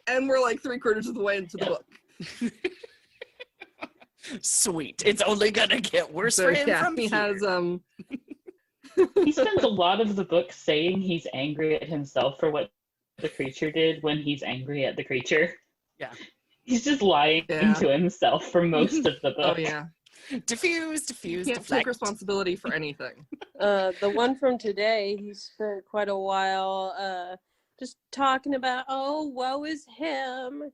And we're like 3/4 of the way into the book. Sweet. It's only gonna get worse for him from he here. has He spends a lot of the book saying he's angry at himself for what the creature did when he's angry at the creature. Yeah. He's just lying to himself for most of the book. Oh yeah. Diffuse, Can't deflect. take responsibility for anything. The one from today, he spent quite a while just talking about, oh, woe is him.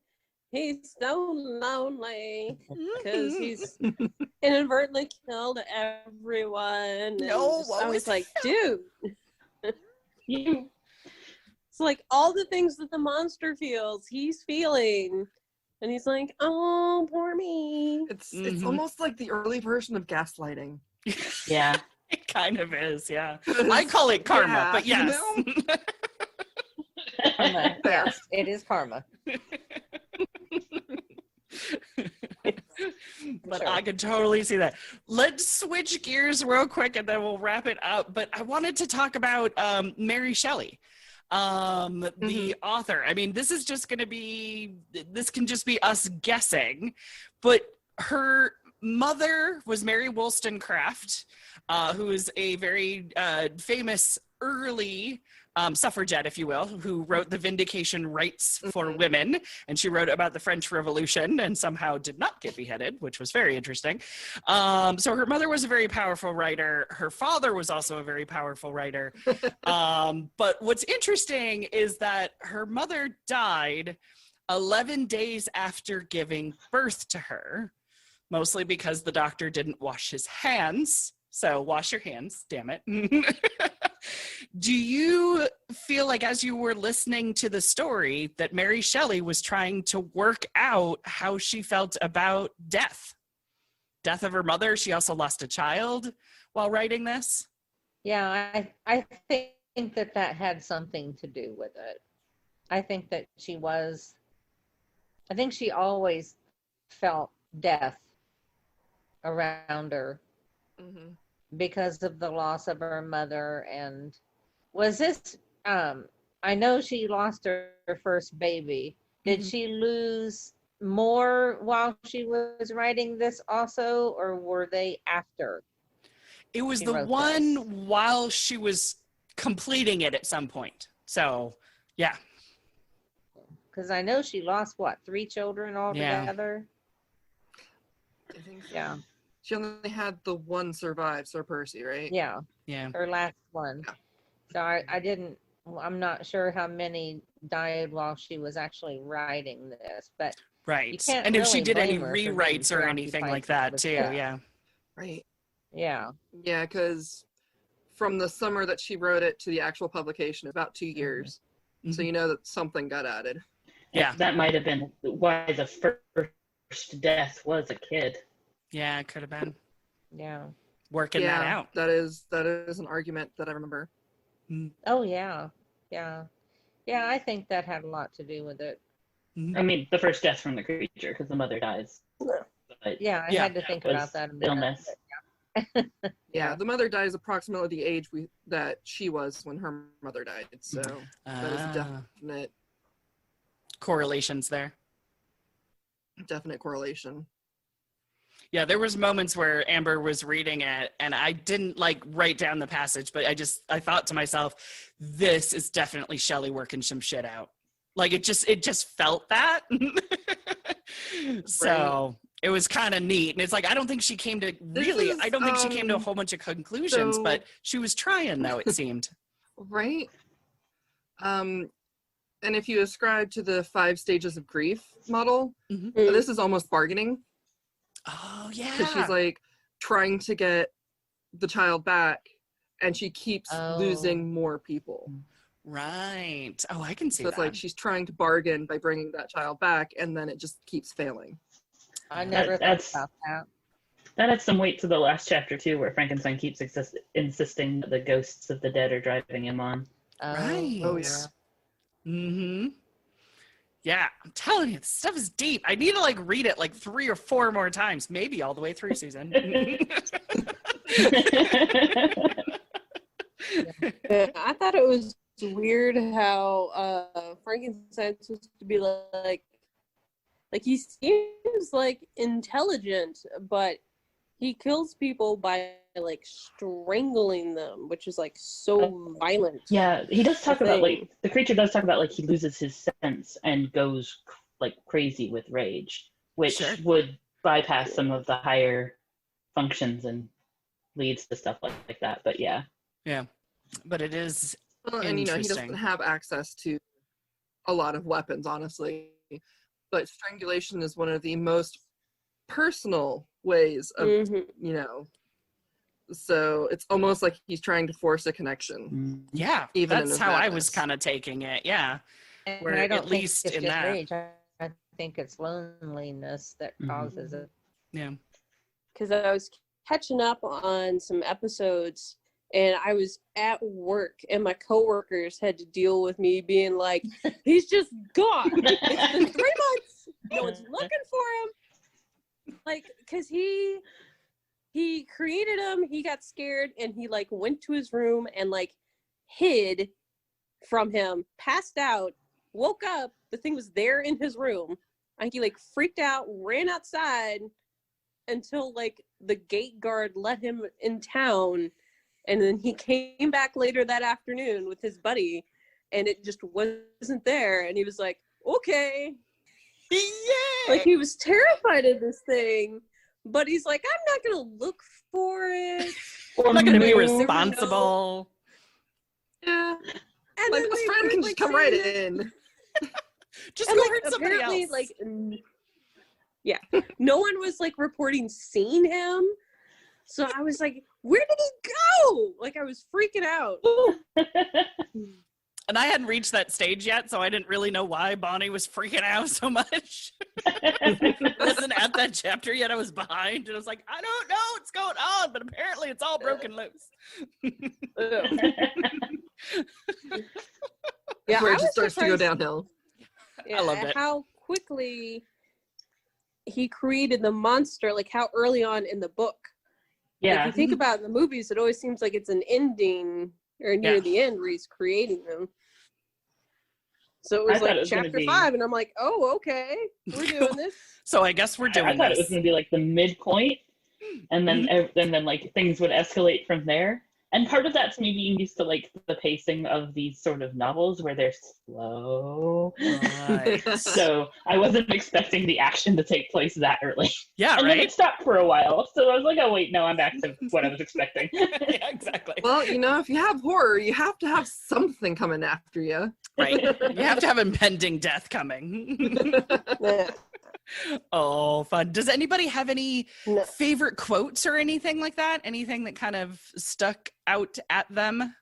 He's so lonely because he's inadvertently killed everyone. No, I was like, dude. You It's like all the things that the monster feels, he's feeling. And he's like, oh, poor me. It's almost like the early version of gaslighting. Yeah. It kind of is, yeah. I call it karma, but yes. You know? Karma. Yes, it is karma. But Sure. I can totally see that. Let's switch gears real quick and then we'll wrap it up. But I wanted to talk about Mary Shelley, the author. I mean, this is just going to be, this can just be us guessing, but her mother was Mary Wollstonecraft, who is a very famous early suffragette, if you will, who wrote the Vindication Rights for Women, and she wrote about the French Revolution and somehow did not get beheaded, which was very interesting. So her mother was a very powerful writer. Her father was also a very powerful writer. But what's interesting is that her mother died 11 days after giving birth to her, mostly because the doctor didn't wash his hands. So wash your hands, damn it. Do you feel like as you were listening to the story that Mary Shelley was trying to work out how she felt about death of her mother? She also lost a child while writing this. Yeah, I think that had something to do with it. I think that she always felt death around her because of the loss of her mother. And was this, I know she lost her first baby. Did she lose more while she was writing this also, or were they after? It was the one while she was completing it at some point. So, yeah. Because I know she lost, 3 children altogether? I think so. Yeah. She only had the one survive, Sir Percy, right? Yeah. Yeah. Her last one. Yeah. So I'm not sure how many died while she was actually writing this, but Right. you can't And if she really did any blame her for being rewrites or anything like that preoccupied too, with death. yeah. Right. Yeah. Yeah, because from the summer that she wrote it to the actual publication, about 2 years. So you know that something got added. Yeah. That might have been why the first death was a kid. Yeah, it could have been Yeah. working that out. That is an argument that I remember. Oh yeah. Yeah. Yeah, I think that had a lot to do with it. I mean, the first death from the creature, because the mother dies. But Yeah, I had to think about that a minute. illness. Yeah, the mother dies approximately the age that she was when her mother died. So that is a Correlations there. definite correlation. Yeah, there was moments where Amber was reading it and I didn't write down the passage, but I thought to myself, this is definitely Shelley working some shit out. It just felt that. So it was kind of neat. And it's I don't think she came to I don't think she came to a whole bunch of conclusions, but she was trying though, it seemed. Right. And if you ascribe to the 5 stages of grief model, Mhm. this is almost bargaining. Oh, Because yeah. she's like trying to get the child back, and she keeps losing more people. Right. Oh, I can see So it's that. like she's trying to bargain by bringing that child back, and then it just keeps failing. I never thought about that. That adds some weight to the last chapter too, where Frankenstein keeps insisting that the ghosts of the dead are driving him on. Right. Oh, yeah. Mm-hmm. Yeah, I'm telling you, this stuff is deep. I need to like read it like 3 or 4 more times, maybe all the way through, Susan. I thought it was weird how Frankenstein's supposed to be like he seems like intelligent, but he kills people by like strangling them, which is like so violent. Yeah, he does talk about like the creature does talk about like he loses his sense and goes like crazy with rage, which would bypass some of the higher functions and leads to stuff like that. But yeah. Yeah, but it is And interesting. he doesn't have access to a lot of weapons, honestly. But strangulation is one of the most personal ways of, so it's almost like he's trying to force a connection. Yeah, even that's how I was kind of taking it. Yeah, where I don't at least think it's in just that. rage. I think it's loneliness that causes it. Yeah, because I was catching up on some episodes, and I was at work, and my coworkers had to deal with me being like, "He's just gone. It's been 3 months. No one's looking for him." Like, because he created him, he got scared, and he like went to his room and like hid from him, passed out, woke up, the thing was there in his room. I think he like freaked out, ran outside until like the gate guard let him in town, and then he came back later that afternoon with his buddy, and it just wasn't there, and he was like, okay. Yeah, like he was terrified of this thing, but he's like, I'm not gonna look for it. I'm not gonna be responsible. Yeah, and like then this they friend were, can like, just come saying right that- in. Just and, go like, hurt somebody apparently, else. like, yeah, no one was like reporting seeing him, so I was like, where did he go? Like, I was freaking out. And I hadn't reached that stage yet, so I didn't really know why Bonnie was freaking out so much. I wasn't at that chapter yet. I was behind, and I was like, I don't know what's going on, but apparently it's all broken loose. Yeah, Where I it just was starts to go surprised- downhill. Yeah, I loved it. How quickly he created the monster, like how early on in the book. Yeah. If you think about it, in the movies, it always seems like it's an ending or near the end where he's creating them. So it was thought like it was gonna chapter be- 5, and I'm like, oh, okay, we're doing this. So I guess we're I doing thought it was this. going to be like the midpoint, and then like things would escalate from there. And part of that's me being used to like the pacing of these sort of novels where they're slow. Right. So I wasn't expecting the action to take place that early. Yeah, And then right? it stopped for a while. So I was like, oh wait, no, I'm back to what I was expecting. Yeah, exactly. Well, if you have horror, you have to have something coming after you. Right. You have to have impending death coming. Yeah. Oh, fun. Does anybody have any No. favorite quotes or anything like that? Anything that kind of stuck out at them?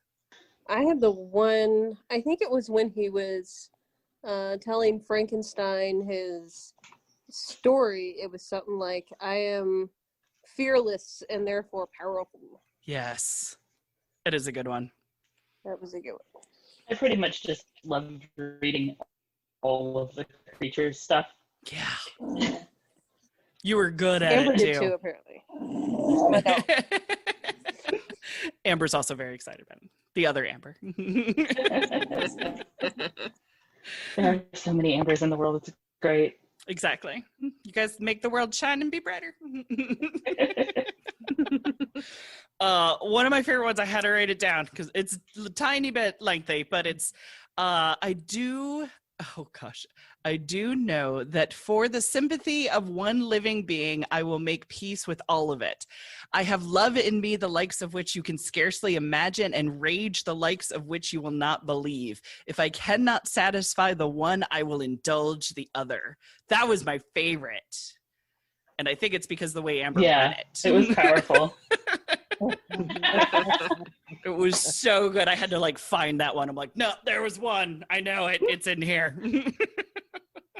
I had the one, I think it was when he was telling Frankenstein his story. It was something like, I am fearless and therefore powerful. Yes. It is a good one. That was a good one. I pretty much just loved reading all of the creatures stuff. Yeah. You were good at Amber it did too. too, apparently. Amber's also very excited about it. The other Amber. There are so many Ambers in the world. It's great. Exactly. You guys make the world shine and be brighter. One of my favorite ones, I had to write it down because it's a tiny bit lengthy, but it's I do Oh gosh. I do know that for the sympathy of one living being, I will make peace with all of it. I have love in me, the likes of which you can scarcely imagine, and rage, the likes of which you will not believe. If I cannot satisfy the one, I will indulge the other. That was my favorite. And I think it's because the way Amber read it. It was powerful. It was so good. I had to like find that one. I'm like, no, there was one. I know it. It's in here.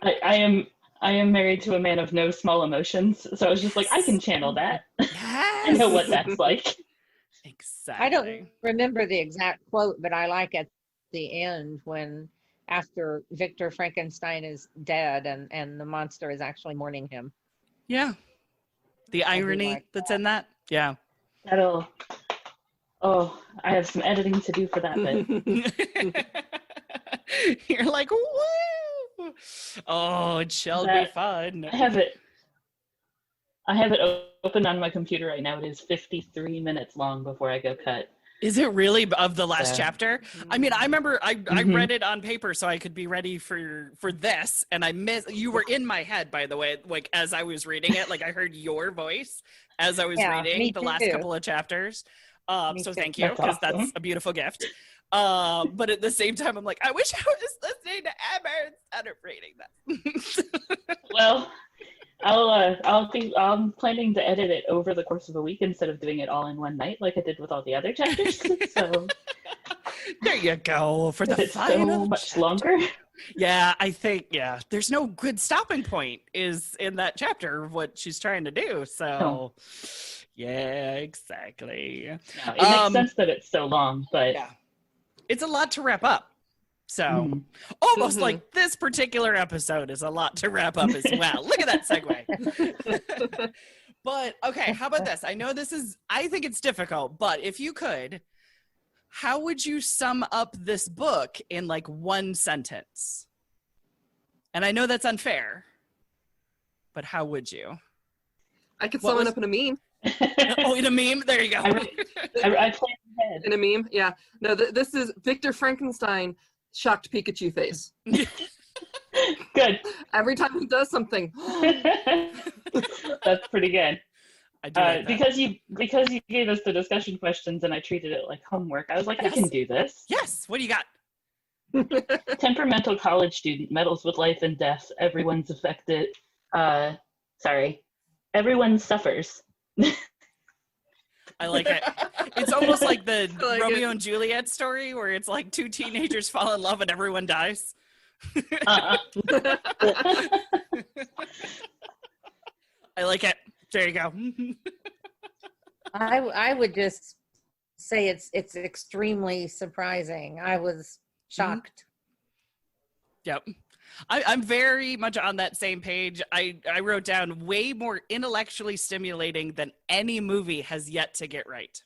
I am married to a man of no small emotions, so I was just like, I can channel that. Yes. I know what that's like. Exactly. I don't remember the exact quote, but I like at the end when after Victor Frankenstein is dead and the monster is actually mourning him. Yeah. The irony like that's in that. Yeah. I have some editing to do for that bit. You're like, woo! Oh, it shall be fun. I have it open on my computer right now. It is 53 minutes long before I go cut. Is it really of the last chapter? I mean, I remember I read it on paper so I could be ready for this, and you were in my head, by the way, like as I was reading it, like I heard your voice as I was reading the last couple of chapters. So thank you, because that's a beautiful gift. But at the same time, I'm like, I wish I was listening to Amber instead of reading that. Well, I'm planning to edit it over the course of a week instead of doing it all in one night like I did with all the other chapters. So there you go for the it's final so much chapter. longer. Yeah, I think there's no good stopping point is in that chapter of what she's trying to do. So yeah, exactly. No, it makes sense that it's so long, but it's a lot to wrap up. So almost like this particular episode is a lot to wrap up as well. Look at that segue. But okay, how about this? I know I think it's difficult, but if you could, how would you sum up this book in like one sentence? And I know that's unfair, but how would you? I could sum it up in a meme. Oh, in a meme? There you go. I planned ahead. In a meme? Yeah. No, this is Victor Frankenstein, shocked Pikachu face. Good. Every time he does something. That's pretty good. I do like that. Because you gave us the discussion questions and I treated it like homework, I was like, I can do this. Yes. What do you got? Temperamental college student meddles with life and death. Everyone's affected. Everyone suffers. I like it. It's almost like the Romeo and Juliet story where it's like two teenagers fall in love and everyone dies. I like it. There you go. I would just say it's extremely surprising. I was shocked. Yep. I'm very much on that same page. I wrote down way more intellectually stimulating than any movie has yet to get right.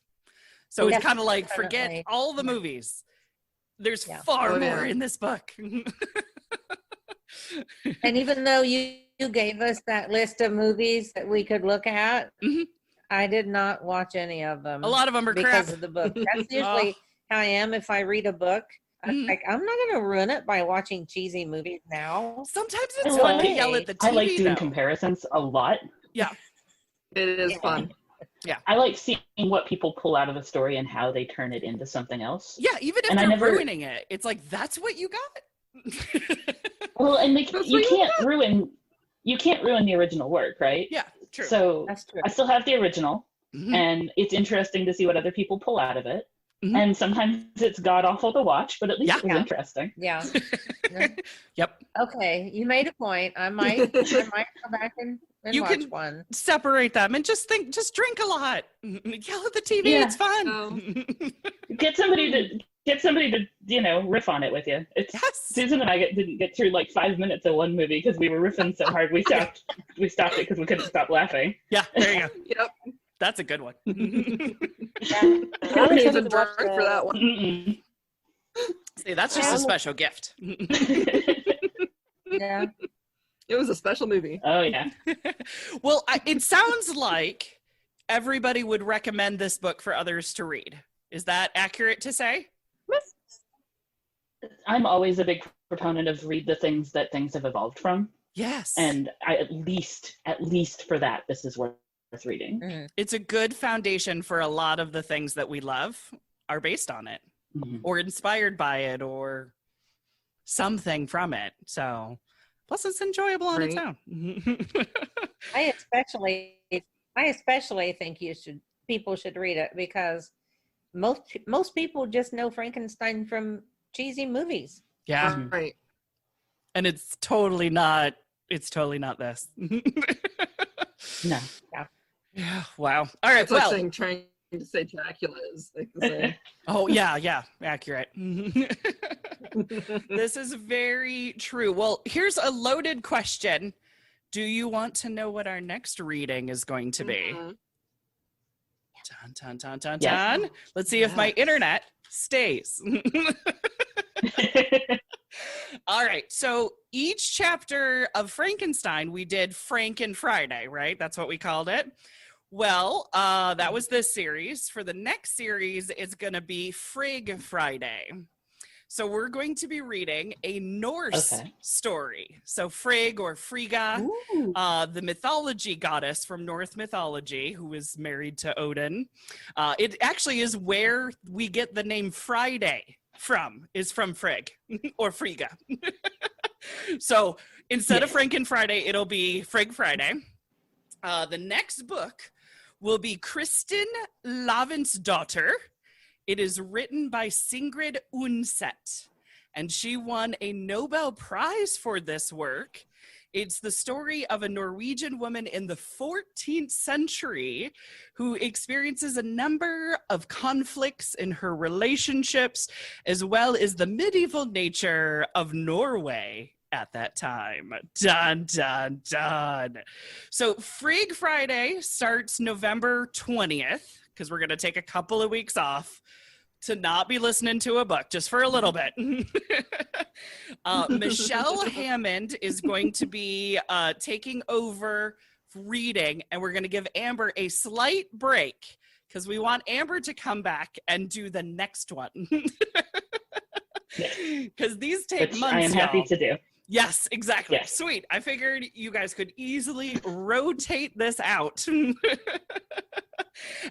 So it's kind of like, forget all the movies. There's far more in this book. And even though you gave us that list of movies that we could look at, I did not watch any of them. A lot of them are because crap. of the book. That's usually how I am if I read a book. I'm like, I'm not going to ruin it by watching cheesy movies now. Sometimes it's fun to yell at the TV. I like doing comparisons a lot. Yeah. It is fun. Yeah. I like seeing what people pull out of a story and how they turn it into something else. Yeah, even if they're ruining it, it's like, that's what you got? Well, and you can't ruin the original work, right? Yeah, true. So that's true. I still have the original, and it's interesting to see what other people pull out of it. And sometimes it's god awful to watch, but at least it was interesting. Yeah. Yep. Okay, you made a point. I might go back and you watch can one. Separate them and just drink a lot. Yell at the TV. Yeah. It's fun. Get somebody to riff on it with you. Susan and I didn't get through like 5 minutes of one movie because we were riffing so hard we stopped it because we couldn't stop laughing. Yeah, there you go. Yep. That's a good one. I wasn't even drunk for that one. See, that's just a special gift. Yeah. It was a special movie. Oh, yeah. Well, it sounds like everybody would recommend this book for others to read. Is that accurate to say? I'm always a big proponent of read the things that things have evolved from. Yes. And I at least for that, this is worth reading. It's a good foundation for a lot of the things that we love are based on it, or inspired by it, or something from it. So plus it's enjoyable on its own. I especially think people should read it, because most people just know Frankenstein from cheesy movies. Yeah. Right. And it's totally not this. No. Yeah. Wow. All right. It's like saying trying to say Dracula is like the same. Oh yeah. Accurate. This is very true. Well, here's a loaded question. Do you want to know what our next reading is going to be? Dun, dun, dun, dun, dun. Let's see if my internet stays. All right. So each chapter of Frankenstein, we did Franken Friday, right? That's what we called it. Well, that was this series. For the next series, it's going to be Frigg Friday. So we're going to be reading a Norse story. So Frigg or Frigga, the mythology goddess from Norse mythology, who is married to Odin. It actually is where we get the name Friday is from Frigg or Frigga. So instead of Franken Friday, it'll be Frigg Friday. The next book will be Kristin, Lavin's daughter. It is written by Sigrid Undset, and she won a Nobel Prize for this work. It's the story of a Norwegian woman in the 14th century who experiences a number of conflicts in her relationships, as well as the medieval nature of Norway at that time. Dun, dun, dun. So Frigg Friday starts November 20th, because we're going to take a couple of weeks off to not be listening to a book, just for a little bit. Michelle Hammond is going to be taking over reading, and we're going to give Amber a slight break because we want Amber to come back and do the next one. Because these take months, I am happy to do. Yes, exactly. Yes. Sweet. I figured you guys could easily rotate this out.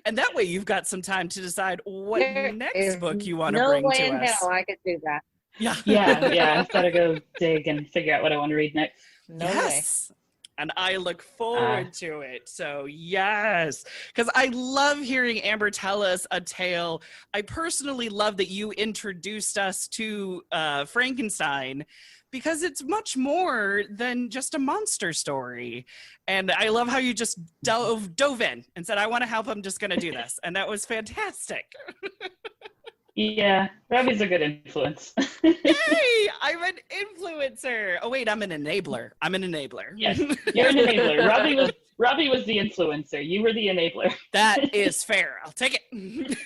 And that way you've got some time to decide what next book you want to bring to us. No way in hell I could do that. Yeah. I've got to go dig and figure out what I want to read next. No way. And I look forward to it. So yes, because I love hearing Amber tell us a tale. I personally love that you introduced us to Frankenstein, because it's much more than just a monster story. And I love how you just dove in and said, I want to help, I'm just going to do this. And that was fantastic. Yeah, Robbie's a good influence. Yay! I'm an influencer. Oh, wait, I'm an enabler. Yes, you're an enabler. Robbie was the influencer. You were the enabler. That is fair. I'll take it.